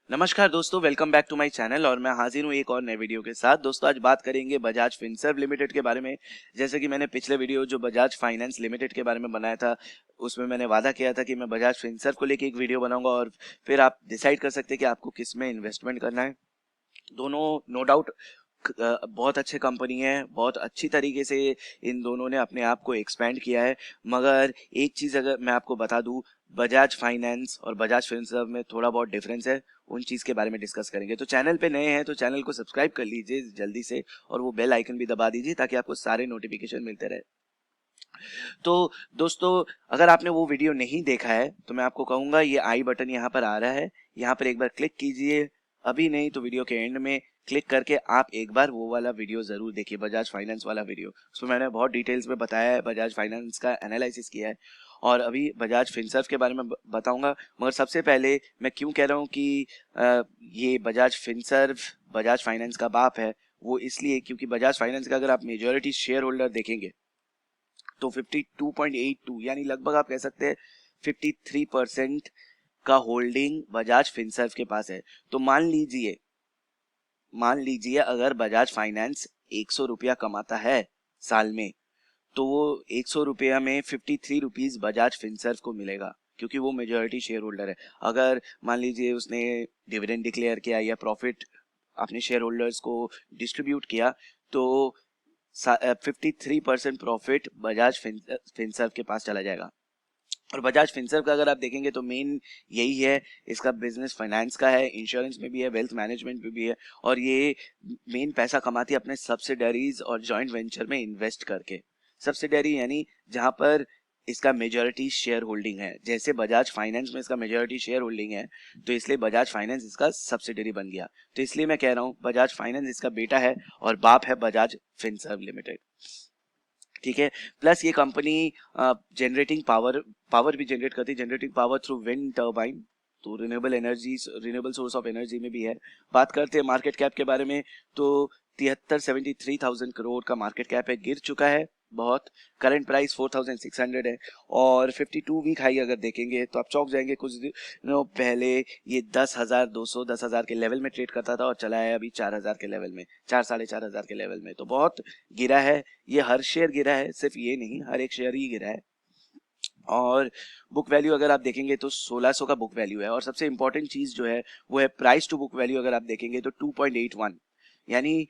नमस्कार दोस्तों, welcome back to my channel और मैं हाजिर हूँ एक और नए वीडियो के साथ। दोस्तों आज बात करेंगे बजाज फिनसर्व लिमिटेड के बारे में। जैसे कि मैंने पिछले वीडियो जो बजाज फाइनेंस लिमिटेड के बारे में बनाया था, उसमें मैंने वादा किया था कि मैं बजाज फिनसर्व को लेके एक वीडियो बनाऊंगा और फिर आप डिसाइड कर सकते हैं कि आपको किस में इन्वेस्टमेंट करना है। दोनों नो डाउट बहुत अच्छे कंपनी है, बहुत अच्छी तरीके से इन दोनों ने अपने आप को एक्सपेंड किया है। मगर एक चीज़ अगर मैं आपको बता दूं, बजाज फाइनेंस और बजाज फिनसर्व में थोड़ा बहुत डिफरेंस है। उन चीज़ के बारे में डिस्कस करेंगे। तो चैनल पे नए हैं तो चैनल को सब्सक्राइब कर लीजिए जल्दी से और वो बेल आइकन भी दबा दीजिए ताकि आपको सारे नोटिफिकेशन मिलते रहे। तो दोस्तों, अगर आपने वो वीडियो नहीं देखा है तो मैं आपको कहूँगा ये आई बटन यहाँ पर आ रहा है, यहाँ पर एक बार क्लिक कीजिए। अभी नहीं तो वीडियो के एंड में क्लिक करके आप एक बार वो वाला वीडियो जरूर देखिए, बजाज फाइनेंस वाला वीडियो। उसमें मैंने बहुत डिटेल्स में बताया है, बजाज फाइनेंस का एनालिसिस किया है और अभी बजाज फिनसर्व के बारे में बताऊंगा। मगर सबसे पहले मैं क्यों कह रहा हूँ कि ये बजाज फिनसर्व बजाज फाइनेंस का बाप है, वो इसलिए क्योंकि बजाज फाइनेंस का अगर आप मेजॉरिटी शेयर होल्डर देखेंगे तो 52.82 यानी लगभग आप कह सकते हैं 53% का होल्डिंग बजाज फिनसर्व के पास है। तो मान लीजिए अगर बजाज फाइनेंस 100 रुपया कमाता है साल में, तो वो 100 रुपया में 53 रुपीज बजाज फिनसर्व को मिलेगा क्योंकि वो मेजॉरिटी शेयर होल्डर है। अगर मान लीजिए उसने डिविडेंड डिक्लेयर किया या प्रॉफिट अपने शेयर होल्डर्स को डिस्ट्रीब्यूट किया, तो 53% प्रॉफिट बजाज फिनसर्व के पास चला जाएगा। और बजाज फिनसर्व का अगर आप देखेंगे तो मेन यही है, इसका बिजनेस फाइनेंस का है, इंश्योरेंस में भी है, वेल्थ मैनेजमेंट में भी है और ये मेन पैसा कमाती है अपने सब्सिडरीज और जॉइंट वेंचर में इन्वेस्ट करके। सब्सिडरी यानी जहां पर इसका मेजॉरिटी शेयर होल्डिंग है, जैसे बजाज फाइनेंस में इसका मेजॉरिटी शेयर होल्डिंग है तो इसलिए बजाज फाइनेंस इसका सब्सिडरी बन गया। तो इसलिए मैं कह रहा हूँ बजाज फाइनेंस इसका बेटा है और बाप है बजाज फिनसर्व लिमिटेड। ठीक है। प्लस ये कंपनी जनरेटिंग पावर भी जनरेट करती है, generating power through wind turbine. तो रिन्यूएबल सोर्स ऑफ एनर्जी में भी है। बात करते हैं मार्केट कैप के बारे में, तो 73,000 करोड़ का मार्केट कैप है, गिर चुका है बहुत। करंट प्राइस 4,600 है और 52 वीक हाई अगर देखेंगे तो आप चौंक जाएंगे। कुछ दिनों पहले ये 10,000 के लेवल में ट्रेड करता था और चला है अभी 4,000 के लेवल में, 4,500 के लेवल में। तो बहुत गिरा है, ये हर शेयर गिरा है, सिर्फ ये नहीं हर एक शेयर ही गिरा है। और बुक वैल्यू अगर आप देखेंगे तो 1600 का बुक वैल्यू है और सबसे इंपॉर्टेंट चीज जो है वो है प्राइस टू बुक वैल्यू। अगर आप देखेंगे तो 2.81, यानी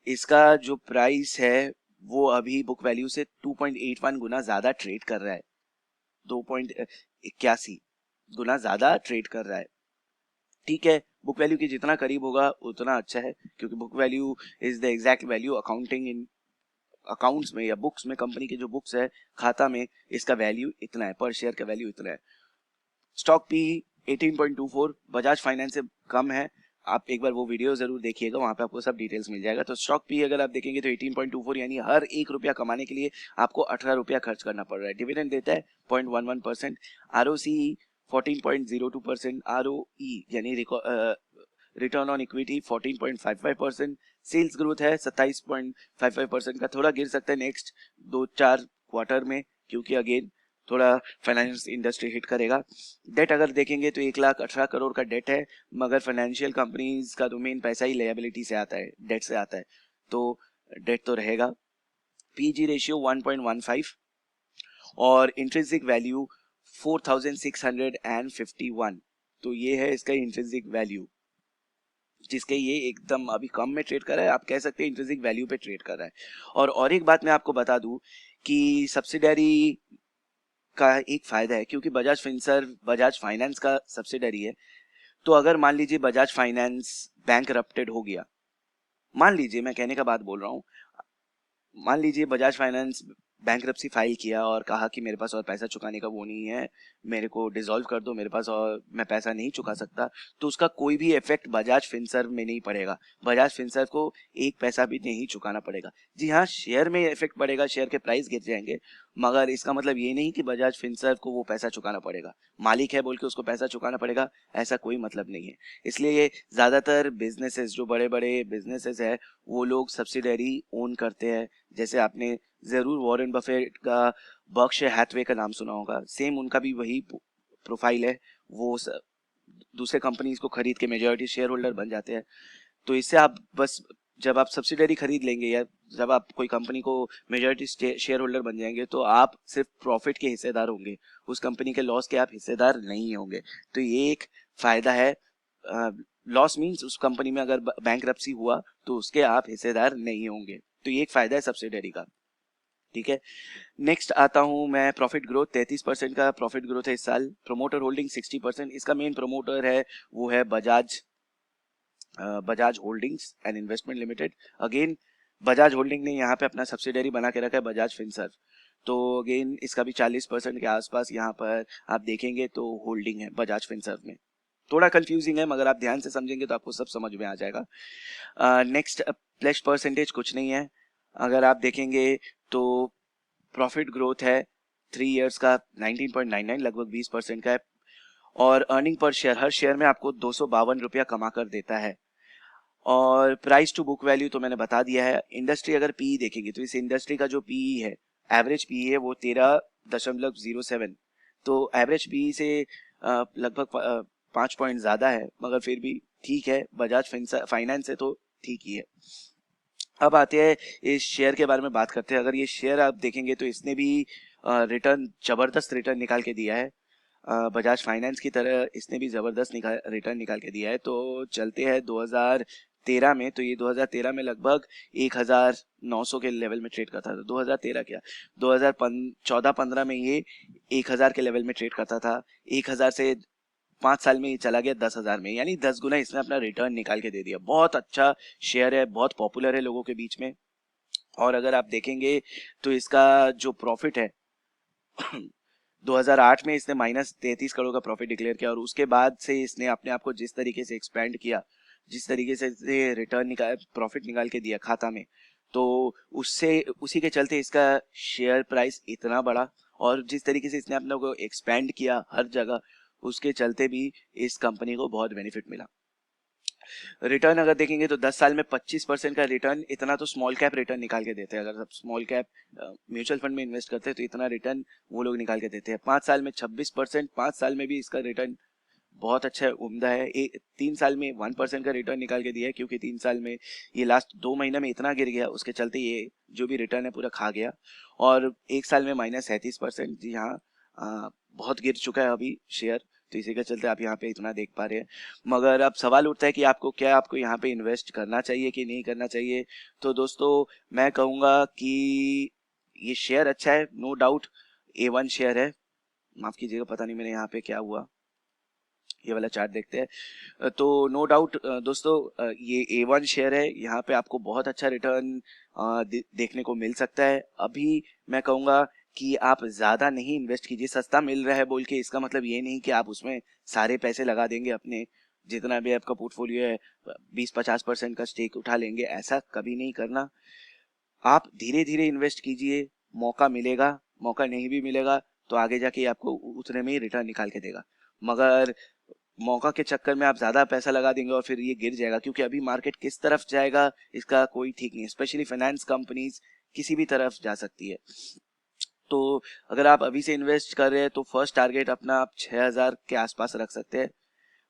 इसका जो प्राइस है वो अभी बुक वैल्यू से 2.81 गुना ज्यादा ट्रेड कर रहा है, 2.81 गुना ज्यादा ट्रेड कर रहा है। ठीक है, बुक वैल्यू के जितना करीब होगा उतना अच्छा है क्योंकि book value is the exact value accounting in accounts में या बुक्स में, कंपनी के जो बुक्स है खाता में, इसका वैल्यू इतना है, पर शेयर का वैल्यू इतना है। स्टॉक पी 18.24 बजाज फाइनेंस से कम है। आप एक बार वो वीडियो जरूर देखिएगा, वहां पे आपको सब डिटेल्स मिल जाएगा। तो स्टॉक पी अगर आप देखेंगे तो 18.24 यानी हर 1 रुपया कमाने के लिए आपको 18 रुपया खर्च करना पड़ रहा है। डिविडेंड देता है 0.11%, ROCE 14.02%, ROE यानी return on equity 14.55%, sales growth है 27.55% का, थोड़ा गिर सकता है नेक्स्ट 2-4 क्वार्टर में क्योंकि अगेन थोड़ा फाइनेंस इंडस्ट्री हिट करेगा। डेट अगर देखेंगे तो 1,18 करोड़ का डेट है, मगर फाइनेंशियल कंपनीज का तो मेन पैसा ही लायबिलिटी से आता है, डेट से आता है, तो डेट तो रहेगा। पीजी रेशियो 1.15 और इंट्रिंसिक वैल्यू 4,651। तो ये है इसका इंट्रिंसिक वैल्यू, जिसके ये एकदम अभी कम में ट्रेड कर रहा है, आप कह सकते हैं इंट्रिंसिक वैल्यू पे ट्रेड कर रहा है। और एक बात मैं आपको बता दूं कि सब्सिडरी का एक फायदा है, क्योंकि बजाज फिनसर्व बजाज फाइनेंस का सब्सिडरी है। तो अगर मान लीजिए बजाज फाइनेंस बैंक हो गया, मान लीजिए, मैं कहने का बात बोल रहा हूँ, मान लीजिए बजाज फाइनेंस बैंकरप्सी फाइल किया और कहा कि मेरे पास और पैसा चुकाने का वो नहीं है, मेरे को डिसॉल्व कर दो, मेरे पास और मैं पैसा नहीं चुका सकता, तो उसका कोई भी इफेक्ट बजाज फिनसर्व में नहीं पड़ेगा। बजाज फिनसर्व को एक पैसा भी नहीं चुकाना पड़ेगा। जी हाँ, शेयर में इफेक्ट पड़ेगा, शेयर के प्राइस गिर जाएंगे, मगर इसका मतलब ये नहीं कि बजाज फिनसर्व को वो पैसा चुकाना पड़ेगा। मालिक है बोल के उसको पैसा चुकाना पड़ेगा, ऐसा कोई मतलब नहीं है। इसलिए ये ज्यादातर बिजनेसेस, जो बड़े बड़े बिजनेसेस है, वो लोग सब्सिडरी ओन करते हैं। जैसे आपने जरूर वॉरेन बफेट का बर्कशायर हैथवे का नाम सुना होगा, सेम उनका भी वही प्रोफाइल है। वो दूसरे कंपनीज को खरीद के मेजॉरिटी शेयर होल्डर बन जाते हैं। तो इससे आप बस जब आप सब्सिडरी खरीद लेंगे या जब आप कोई कंपनी को मेजॉरिटी शेयर होल्डर बन जाएंगे तो आप सिर्फ प्रॉफिट के हिस्सेदार होंगे, उस कंपनी के लॉस के आप हिस्सेदार नहीं होंगे। तो ये एक फायदा है। लॉस मीन्स उस कंपनी में अगर बैंकरप्सी हुआ तो उसके आप हिस्सेदार नहीं होंगे। तो ये एक फायदा है सब्सिडरी का। ठीक है, नेक्स्ट आता हूं मैं प्रॉफिट ग्रोथ। 33% का प्रॉफिट ग्रोथ है इस साल। Promoter holding 60%। इसका मेन प्रमोटर है वो है Bajaj holdings and investment limited. Again Bajaj holding ने यहाँ पे अपना सब्सिडरी बना के रखा है बजाज फिनसर्व। तो अगेन इसका भी 40% के आसपास यहाँ पर आप देखेंगे तो होल्डिंग है बजाज फिनसर्व में। थोड़ा कंफ्यूजिंग है मगर आप ध्यान से समझेंगे तो आपको सब समझ में आ जाएगा। नेक्स्ट प्लेज परसेंटेज कुछ नहीं है। अगर आप देखेंगे तो प्रॉफिट ग्रोथ है 3 इयर्स का 19.99, लगभग 20% का है। और अर्निंग पर शेयर, हर शेयर में आपको 252 रुपया कमा कर देता है। और प्राइस टू बुक वैल्यू तो मैंने बता दिया है। इंडस्ट्री अगर पीई देखेंगे तो इस इंडस्ट्री का जो पीई है, एवरेज पीई है वो 13.07। तो एवरेज पीई से लगभग 5 पॉइंट ज्यादा है, मगर फिर भी ठीक है, बजाज फाइनेंस है तो ठीक ही है। अब आते हैं इस शेयर के बारे में बात करते हैं। अगर ये शेयर आप देखेंगे तो इसने भी रिटर्न, जबरदस्त रिटर्न निकाल के दिया है। बजाज फाइनेंस की तरह इसने भी जबरदस्त रिटर्न निकाल के दिया है। तो चलते हैं 2013 में। तो ये 2013 में लगभग 1900 के लेवल में ट्रेड करता था। 2013 क्या, 2014-15 में ये 1000 के लेवल में ट्रेड करता था। 1000 से 5 साल में ये चला गया 10,000 में, यानी 10 गुना इसने अपना रिटर्न निकाल के दे दिया। बहुत अच्छा शेयर है, बहुत पॉपुलर है लोगों के बीच में। और अगर आप देखेंगे तो इसका जो प्रॉफिट है 2008 में इसने -33 करोड़ का प्रॉफिट डिक्लेयर किया। और उसके बाद से इसने अपने आप को जिस तरीके से एक्सपेंड किया, जिस तरीके से रिटर्न निकाल, प्रॉफिट निकाल के दिया खाता में, तो उससे उसी के चलते इसका शेयर प्राइस इतना बढ़ा। और जिस तरीके से इसने अपने को एक्सपेंड किया हर जगह, उसके चलते भी इस कंपनी को बहुत बेनिफिट मिला। रिटर्न अगर देखेंगे तो 10 साल में 25% का रिटर्न, इतना तो स्मॉल कैप रिटर्न निकाल के देते हैं। अगर आप स्मॉल कैप म्यूचुअल फंड में इन्वेस्ट करते हैं तो इतना रिटर्न वो लोग निकाल के देते हैं। 5 साल में 26%, 5 साल में भी इसका रिटर्न बहुत अच्छा है, उम्दा है। 3 साल में 1% का रिटर्न निकाल के दिया है, क्योंकि 3 साल में ये लास्ट 2 महीने में इतना गिर गया, उसके चलते ये जो भी रिटर्न है पूरा खा गया। और 1 साल में -37%, जी हाँ, बहुत गिर चुका है अभी शेयर। तो इसी के चलते आप यहाँ पे इतना देख पा रहे हैं। मगर अब सवाल उठता है कि आपको यहाँ पे इन्वेस्ट करना चाहिए कि नहीं करना चाहिए। तो दोस्तों मैं कहूँगा कि ये शेयर अच्छा है, नो डाउट A1 शेयर है। माफ कीजिएगा, पता नहीं मेरे यहाँ पे क्या हुआ, ये वाला चार्ट देखते हैं। तो नो डाउट दोस्तों ये A1 शेयर है, यहाँ पे आपको बहुत अच्छा रिटर्न देखने को मिल सकता है। अभी मैं कहूँगा कि आप ज्यादा नहीं इन्वेस्ट कीजिए। सस्ता मिल रहा है बोल के इसका मतलब ये नहीं कि आप उसमें सारे पैसे लगा देंगे अपने, जितना भी आपका पोर्टफोलियो है 20-50% का स्टेक उठा लेंगे, ऐसा कभी नहीं करना। आप धीरे धीरे इन्वेस्ट कीजिए, मौका मिलेगा, मौका नहीं भी मिलेगा तो आगे जाके आपको उतने में ही रिटर्न निकाल के देगा। मगर मौका के चक्कर में आप ज्यादा पैसा लगा देंगे और फिर ये गिर जाएगा, क्योंकि अभी मार्केट किस तरफ जाएगा इसका कोई ठीक नहीं है। स्पेशली फाइनेंस कंपनीज किसी भी तरफ जा सकती है। तो अगर आप अभी से इन्वेस्ट कर रहे हैं तो फर्स्ट टारगेट अपना आप 6,000 के आसपास रख सकते हैं।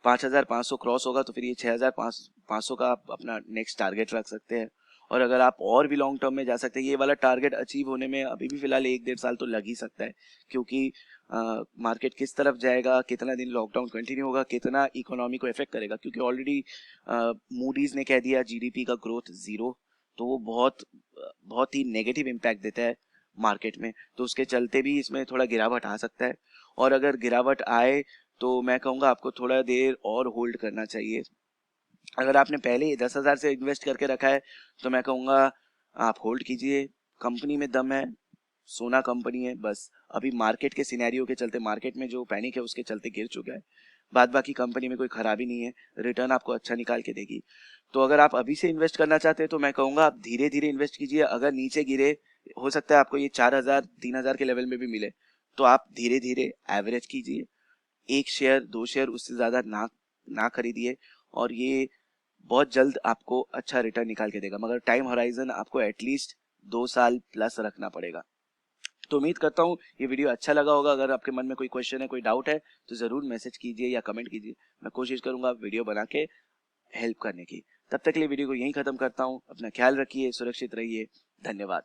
5,500 क्रॉस होगा तो फिर ये 6,500 का आप अपना नेक्स्ट टारगेट रख सकते हैं। और अगर आप और भी लॉन्ग टर्म में जा सकते हैं, ये वाला टारगेट अचीव होने में अभी भी फिलहाल 1-1.5 साल तो लग ही सकता है, क्योंकि मार्केट किस तरफ जाएगा, कितना दिन लॉकडाउन कंटिन्यू होगा, कितना इकोनॉमी को इफेक्ट करेगा। क्योंकि ऑलरेडी मूडीज ने कह दिया जीडीपी का ग्रोथ 0, तो वो बहुत बहुत ही नेगेटिव इम्पैक्ट देता है मार्केट में। तो उसके चलते भी इसमें थोड़ा गिरावट आ सकता है। और अगर गिरावट आए तो मैं कहूँगा आपको थोड़ा देर और होल्ड करना चाहिए। अगर आपने पहले ही 10,000 से इन्वेस्ट करके रखा है तो मैं कहूँगा आप होल्ड कीजिए। कंपनी में दम है, सोना कंपनी है, बस अभी मार्केट के सिनेरियो के चलते, मार्केट में जो पैनिक है उसके चलते गिर चुका है। बाद बाकी कंपनी में कोई खराबी नहीं है, रिटर्न आपको अच्छा निकाल के देगी। तो अगर आप अभी से इन्वेस्ट करना चाहते हैं तो मैं कहूँगा आप धीरे धीरे इन्वेस्ट कीजिए। अगर नीचे गिरे, हो सकता है आपको ये 4,000 3,000 के लेवल में भी मिले, तो आप धीरे धीरे एवरेज कीजिए। 1 शेयर 2 शेयर उससे ज्यादा ना खरीदिए, और ये बहुत जल्द आपको अच्छा रिटर्न निकाल के देगा। मगर टाइम होराइजन आपको एटलीस्ट 2 साल प्लस रखना पड़ेगा। तो उम्मीद करता हूँ ये वीडियो अच्छा लगा होगा। अगर आपके मन में कोई क्वेश्चन है, कोई डाउट है, तो ज़रूर मैसेज कीजिए या कमेंट कीजिए। मैं कोशिश करूँगा वीडियो बना के हेल्प करने की। तब तक के लिए वीडियो को यहीं ख़त्म करता हूँ। अपना ख्याल रखिए, सुरक्षित रहिए। धन्यवाद।